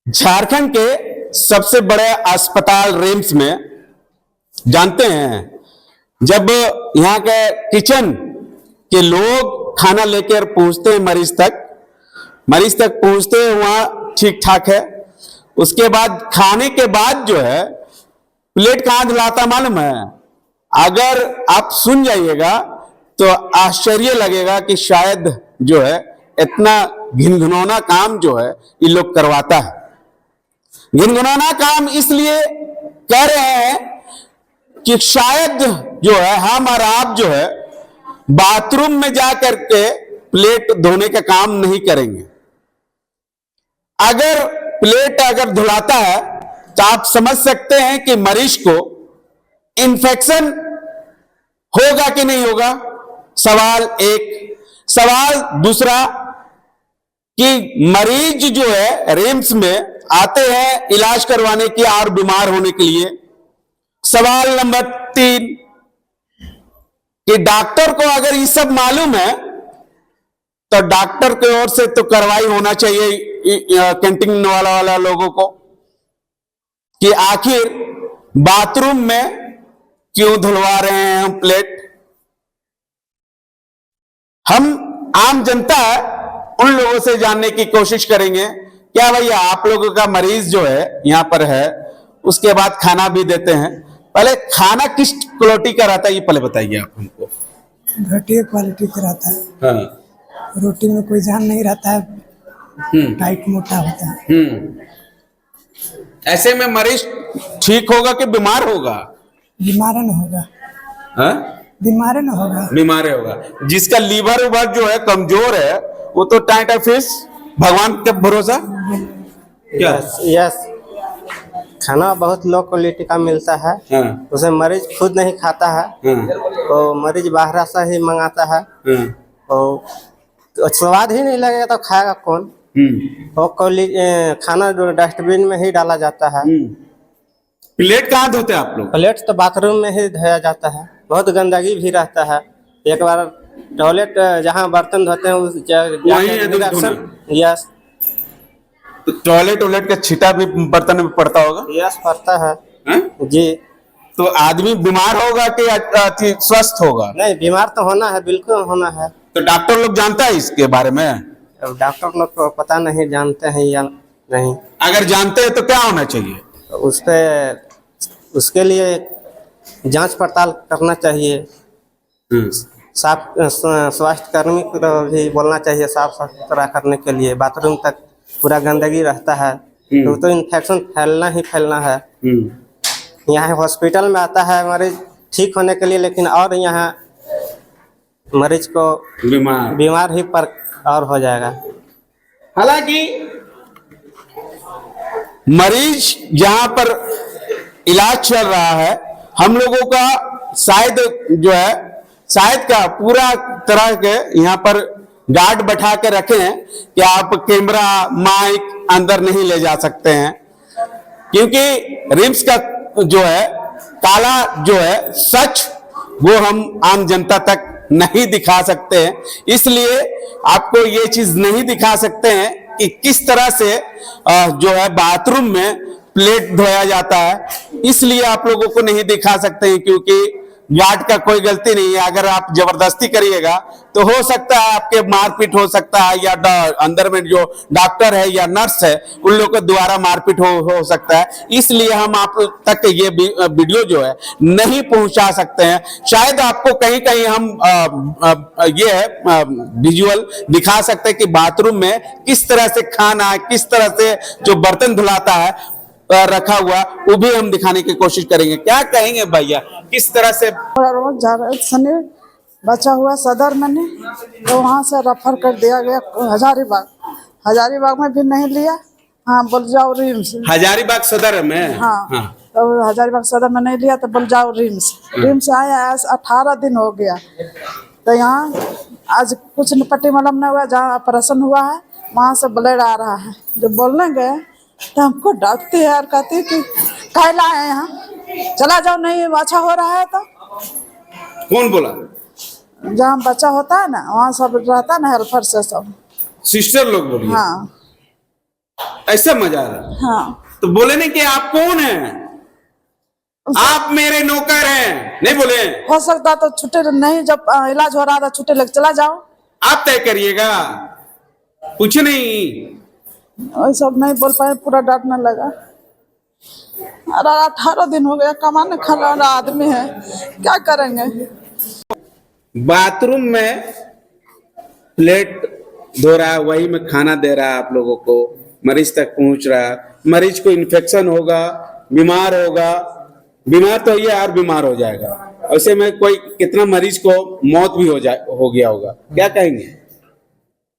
झारखंड के सबसे बड़े अस्पताल रिम्स में जानते हैं, जब यहाँ के किचन के लोग खाना लेकर पहुंचते हैं मरीज तक पहुंचते हैं, वहां ठीक ठाक है। उसके बाद खाने के बाद जो है प्लेट कहां धुलाता मालूम है? अगर आप सुन जाइएगा तो आश्चर्य लगेगा कि शायद जो है इतना घिनघिनौना काम जो है ये लोग करवाता है। घिनघिनौना काम इसलिए कह रहे हैं कि शायद जो है हम और आप जो है बाथरूम में जाकर के प्लेट धोने का काम नहीं करेंगे। अगर प्लेट अगर धुलाता है तो आप समझ सकते हैं कि मरीज को इंफेक्शन होगा कि नहीं होगा। सवाल एक। सवाल दूसरा कि मरीज जो है रिम्स में आते हैं इलाज करवाने के और बीमार होने के लिए। सवाल नंबर 3 कि डॉक्टर को अगर ये सब मालूम है तो डॉक्टर की ओर से तो कार्रवाई होना चाहिए कैंटीन वाला लोगों को कि आखिर बाथरूम में क्यों धुलवा रहे हैं हम प्लेट। हम आम जनता उन लोगों से जानने की कोशिश करेंगे, क्या भैया आप लोगों का मरीज जो है यहां पर है, उसके बाद खाना भी देते हैं, पहले खाना किस क्वालिटी का रहता है ये पहले बताइए आप हमको। घटिया क्वालिटी का रहता है। हाँ। रोटी में कोई जान नहीं रहता है, टाइट मोटा होता है। ऐसे में मरीज ठीक होगा कि बीमार होगा? बीमार न होगा। हाँ? बीमार न होगा। बीमार होगा। जिसका लीवर उवर जो है कमजोर है वो तो टाइट फिश भगवान के भरोसा। क्या? यस, खाना बहुत लो क्वालिटी का मिलता है। हाँ। उसे मरीज खुद नहीं खाता है। हाँ। तो मरीज बाहर से ही मंगाता है। हाँ। तो स्वाद ही नहीं लगेगा तो खाएगा कौन। वो खाना जो डस्टबिन में ही डाला जाता है। प्लेट कहाँ धोते हैं आप लोग? प्लेट तो बाथरूम में ही धोया जाता है। बहुत गंदगी भी रहता है। एक बार टॉयलेट जहाँ बर्तन धोते हैं उस यस, तो टॉयलेट का छींटा भी बर्तन में पड़ता होगा। यस पड़ता है। हाँ? जी। तो आदमी बीमार होगा कि स्वस्थ होगा? नहीं, बीमार तो होना है, बिल्कुल होना है। तो डॉक्टर लोग जानता है इसके बारे में? डॉक्टर लोग को पता नहीं, जानते हैं या नहीं। अगर जानते हैं तो क्या होना चाहिए? उस पे उसके लिए जांच पड़ताल करना चाहिए। साफ स्वास्थ्य कर्मी को भी बोलना चाहिए साफ सुथरा करने के लिए। बाथरूम तक पूरा गंदगी रहता है तो इन्फेक्शन फैलना ही फैलना है। यहाँ हॉस्पिटल में आता है मरीज ठीक होने के लिए, लेकिन और यहाँ मरीज को बीमार ही पर और हो जाएगा। हालांकि मरीज जहां पर इलाज चल रहा है, हम लोगों का शायद का पूरा तरह के यहाँ पर गार्ड बैठा के रखे हैं कि आप कैमरा माइक अंदर नहीं ले जा सकते हैं, क्योंकि रिम्स का जो है काला जो है सच वो हम आम जनता तक नहीं दिखा सकते हैं। इसलिए आपको ये चीज नहीं दिखा सकते हैं कि किस तरह से जो है बाथरूम में प्लेट धोया जाता है। इसलिए आप लोगों को नहीं दिखा सकते हैं क्योंकि गार्ड का कोई गलती नहीं है। अगर आप जबरदस्ती करिएगा तो हो सकता है आपके मारपीट हो सकता है, या अंदर में जो डॉक्टर है या नर्स है उन लोगों को द्वारा मारपीट हो सकता है। इसलिए हम आप तक ये वीडियो जो है नहीं पहुंचा सकते हैं। शायद आपको कहीं कहीं हम ये विजुअल दिखा सकते हैं कि बाथरूम में किस तरह से खाना, किस तरह से जो बर्तन धुलाता है रखा हुआ, वो भी हम दिखाने की कोशिश करेंगे। क्या कहेंगे भैया, किस तरह से? सने बचा हुआ सदर मैंने तो वहाँ से रेफर कर दिया गया हजारीबाग में भी नहीं लिया। हाँ, बोल जाओ रिम्स। हजारीबाग सदर में? हाँ। तो हजारीबाग सदर में नहीं लिया तो बोल जाओ रिम्स आया। 18 दिन हो गया तो यहाँ आज कुछ पट्टी मलम नहीं हुआ। जहाँ ऑपरेशन हुआ है वहाँ से ब्लड आ रहा है। जब बोलने गए तो हमको डांटती है और कहती है कि कहला है यहाँ, चला जाओ, नहीं अच्छा हो रहा है। तो कौन बोला? जहाँ बच्चा होता है ना वहाँ सब रहता है ना, हेल्पर से सब सिस्टर लोग बोलिए। हाँ। ऐसा मजा आ रहा। हाँ, तो बोले नहीं कि आप कौन हैं, आप मेरे नौकर हैं, नहीं बोले? हो सकता तो छुट्टे नहीं, जब इलाज हो रहा था छुट्टे लेके चला जाओ। आप तय करिएगा, कुछ नहीं। वही सब नहीं बोल पाए, पूरा डांटने लगा। अरे 18 दिन हो गया, कमाने खाने वाला आदमी है, क्या करेंगे। बाथरूम में प्लेट धो रहा है, वही में खाना दे रहा है आप लोगों को, मरीज तक पहुंच रहा है। मरीज को इन्फेक्शन होगा, बीमार होगा, बीमार तो ये और बीमार हो जाएगा। ऐसे में कोई कितना मरीज को मौत भी हो गया होगा, क्या कहेंगे?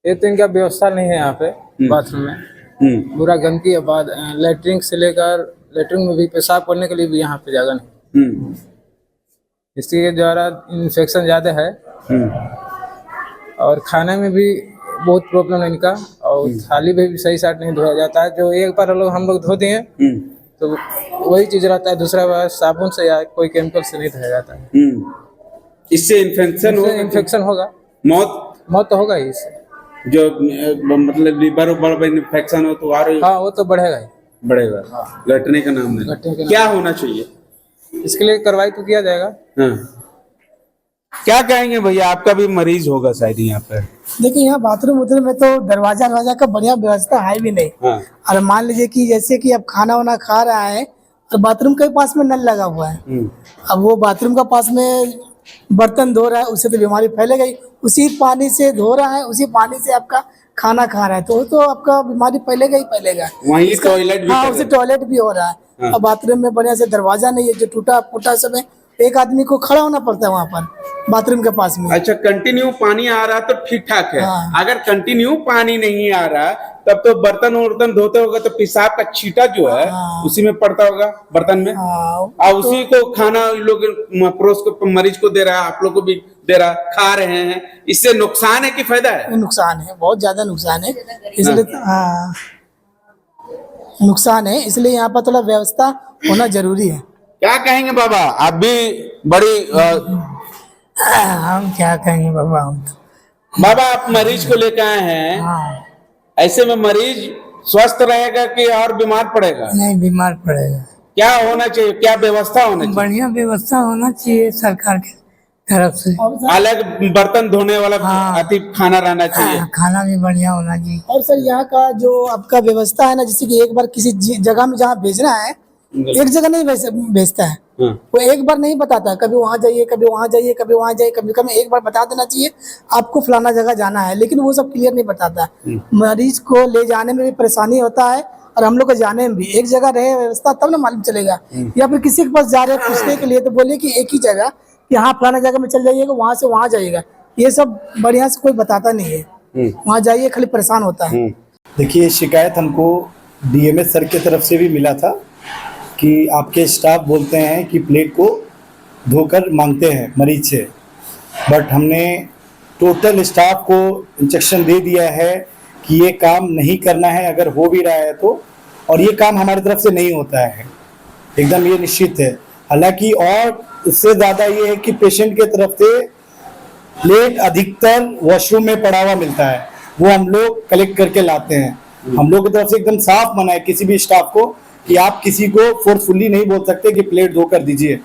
एक तो इनका व्यवस्था नहीं है यहाँ पे बाथरूम में, पूरा गंदगी है। बाद लेटरिन से लेकर लेटरिन में भी पेशाब करने के लिए भी यहाँ पे जगह नहीं, इसके द्वारा इन्फेक्शन ज़्यादा है। और खाने में भी बहुत प्रॉब्लम है इनका, और थाली भी सही साथ नहीं धोया जाता है। जो एक बार हम लोग धो दिए तो वही चीज रहता है, दूसरा बार साबुन से या कोई केमिकल से नहीं धोया जाता है। इससे इन्फेक्शन होगा, मौत तो होगा ही इससे। जो मतलब लीवर इन्फेक्शन हो तो और हाँ, वो तो बढ़ेगा ही, बढ़ेगा। हाँ। लटने का नाम नहीं। क्या होना चाहिए इसके लिए? कार्रवाई तो किया जाएगा। हाँ। क्या कहेंगे भैया, आपका भी मरीज होगा शायद यहाँ पे? देखिए, यहाँ बाथरूम में तो दरवाजा का बढ़िया व्यवस्था है भी नहीं। हाँ। और मान लीजिए कि जैसे कि अब खाना वाना खा रहा है और बाथरूम के पास में नल लगा हुआ है, अब वो बाथरूम का पास में बर्तन धो रहा है, उससे तो बीमारी फैलेगा ही। उसी पानी से धो रहा है, उसी पानी से आपका खाना खा रहा है, तो आपका बीमारी फैलेगा ही फैलेगा। वहीं टॉयलेट भी, हाँ, उसे टॉयलेट भी हो रहा है। हाँ। अब बाथरूम में बढ़िया से दरवाजा नहीं है, जो टूटा फूटा सब है, एक आदमी को खड़ा होना पड़ता है वहाँ पर बाथरूम के पास में। अच्छा, कंटिन्यू पानी आ रहा तो ठीक ठाक है। हाँ। अगर कंटिन्यू पानी नहीं आ रहा तब तो बर्तन वर्तन धोते होगा तो पेशाब का छींटा जो है उसी में पड़ता होगा बर्तन में। और उसी को खाना लोग परोस को मरीज को दे रहा है, आप लोग को भी दे रहा, खा रहे हैं। इससे नुकसान है कि फायदा है? नुकसान है, बहुत ज्यादा नुकसान है। इसलिए नुकसान है, इसलिए यहाँ पर थोड़ा व्यवस्था होना जरूरी है। क्या कहेंगे बाबा, आप भी बड़ी हम क्या कहेंगे बाबा, हम तो बाबा आप मरीज को लेकर आए हैं। हाँ। ऐसे में मरीज स्वस्थ रहेगा कि और बीमार पड़ेगा? नहीं, बीमार पड़ेगा। क्या होना चाहिए, क्या व्यवस्था होना चाहिए? बढ़िया व्यवस्था होना चाहिए सरकार की तरफ से। अलग बर्तन धोने वाला हाँ। खाना रहना चाहिए। खाना भी बढ़िया होना चाहिए। और सर, यहाँ का जो आपका व्यवस्था है ना, जैसे कि एक बार किसी जगह में जहाँ भेजना है, एक जगह नहीं भेजता है। वो एक बार नहीं बताता, कभी वहाँ जाइए, कभी वहाँ जाइए, कभी वहाँ जाइए, कभी कभी एक बार बता देना चाहिए आपको फलाना जगह जाना है, लेकिन वो सब क्लियर नहीं बताता। मरीज को ले जाने में भी परेशानी होता है और हम लोग को जाने में भी। एक जगह रहे व्यवस्था तब ना मालूम चलेगा। या फिर किसी के पास जा रहे हैं पूछने के लिए तो बोलिए कि एक ही जगह, कि हाँ फलाना जगह में चल जाइएगा, वहाँ से वहाँ जाइएगा। ये सब बढ़िया से कोई बताता नहीं है, वहाँ जाइए खाली परेशान होता है। देखिए, शिकायत हमको डीएमएस सर की तरफ से भी मिला था कि आपके स्टाफ बोलते हैं कि प्लेट को धोकर मांगते हैं मरीज से, बट हमने टोटल स्टाफ को इंस्ट्रक्शन दे दिया है कि ये काम नहीं करना है, अगर हो भी रहा है तो। और ये काम हमारी तरफ से नहीं होता है, एकदम ये निश्चित है। हालांकि और इससे ज़्यादा ये है कि पेशेंट के तरफ से प्लेट अधिकतर वॉशरूम में पड़ा हुआ मिलता है, वो हम लोग कलेक्ट करके लाते हैं। हम लोग की तरफ से एकदम साफ मना है किसी भी स्टाफ को कि आप किसी को फोर्सफुली नहीं बोल सकते कि प्लेट धो कर दीजिए।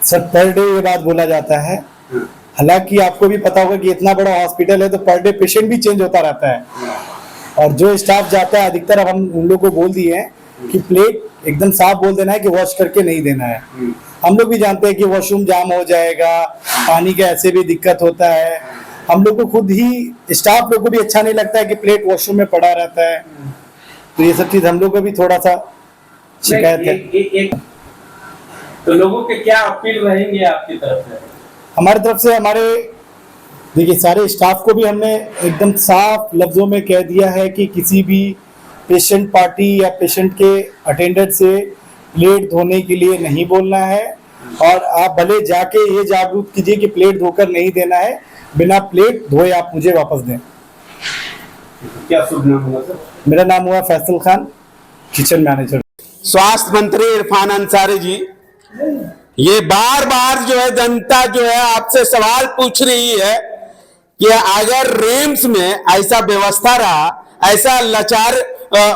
सर, पर डे ये बात बोला जाता है। हालांकि आपको भी पता होगा कि इतना बड़ा हॉस्पिटल है तो पर डे पेशेंट भी चेंज होता रहता है, और जो स्टाफ जाता है अधिकतर, अब हम उन लोग को बोल दिए हैं कि प्लेट एकदम साफ बोल देना है कि वॉश करके नहीं देना है। हम लोग भी जानते हैं कि वॉशरूम जाम हो जाएगा, पानी का ऐसे भी दिक्कत होता है। हम लोग को खुद ही, स्टाफ लोग को भी अच्छा नहीं लगता है कि प्लेट वॉशरूम में पड़ा रहता है। तो ये सब चीज हम लोग को भी थोड़ा सा शिकायत है। तो लोगों के क्या अपील रहेंगे आपकी तरफ से? हमारी तरफ से, देखिए, सारे स्टाफ को भी हमने एकदम साफ लफ्जों में कह दिया है कि किसी भी पेशेंट पार्टी या पेशेंट के अटेंडेंट से प्लेट धोने के लिए नहीं बोलना है। और आप भले जाके ये जागरूक कीजिए कि प्लेट धोकर नहीं देना है, बिना प्लेट धोए आप मुझे वापस दें। क्या शुभ नाम हुआ सर? मेरा नाम हुआ फैसल खान, किचन मैनेजर। स्वास्थ्य मंत्री इरफान अंसारी जी, ये बार बार जो है जनता जो है आपसे सवाल पूछ रही है कि अगर रिम्स में ऐसा व्यवस्था रहा, ऐसा लाचार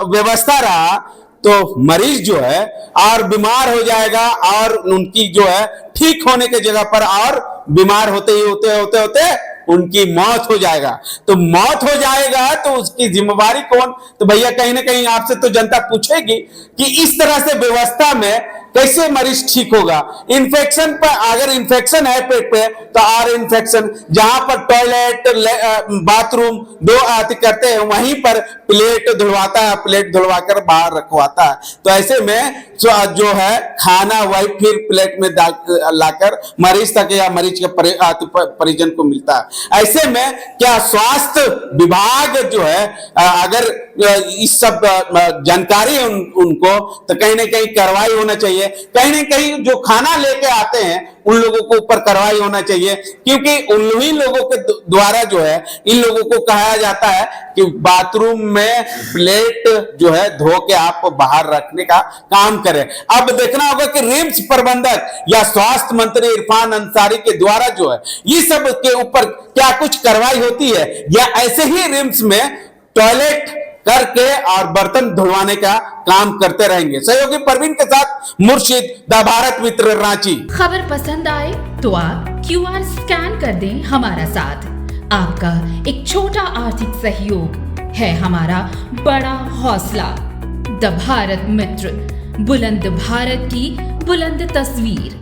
व्यवस्था रहा तो मरीज जो है और बीमार हो जाएगा और उनकी जो है ठीक होने की जगह पर और बीमार होते उनकी मौत हो जाएगा। तो मौत हो जाएगा तो उसकी जिम्मेवारी कौन? तो भैया कहीं ना कहीं आपसे तो जनता पूछेगी कि इस तरह से व्यवस्था में कैसे मरीज ठीक होगा। इन्फेक्शन पर, अगर इन्फेक्शन है पेट पे तो और इन्फेक्शन, जहां पर टॉयलेट बाथरूम दो आती करते हैं वहीं पर प्लेट धुलवाता है, प्लेट धुलवा कर बाहर रखवाता है। तो ऐसे में जो है खाना वही फिर प्लेट में लाकर मरीज तक या मरीज के परिजन को मिलता है। ऐसे में क्या स्वास्थ्य विभाग जो है अगर इस सब जानकारी है उनको तो कहीं ना कहीं कार्रवाई होना चाहिए। कहीं ना कहीं जो खाना लेके आते हैं उन लोगों को ऊपर कार्रवाई होना चाहिए, क्योंकि उन्हीं लोगों के द्वारा जो है इन लोगों को कहा जाता है कि बाथरूम में प्लेट जो है धो के आप बाहर रखने का काम करें। अब देखना होगा कि रिम्स प्रबंधक या स्वास्थ्य मंत्री इरफान अंसारी के द्वारा जो है ये सब के ऊपर क्या कुछ कार्रवाई होती है या ऐसे ही रिम्स में टॉयलेट करके और बर्तन धुलवाने का काम करते रहेंगे। सहयोगी परवीन के साथ मुर्शिद, द भारत मित्र, रांची। खबर पसंद आए तो आप QR स्कैन कर दें हमारा साथ। आपका एक छोटा आर्थिक सहयोग है हमारा बड़ा हौसला। द भारत मित्र, बुलंद भारत की बुलंद तस्वीर।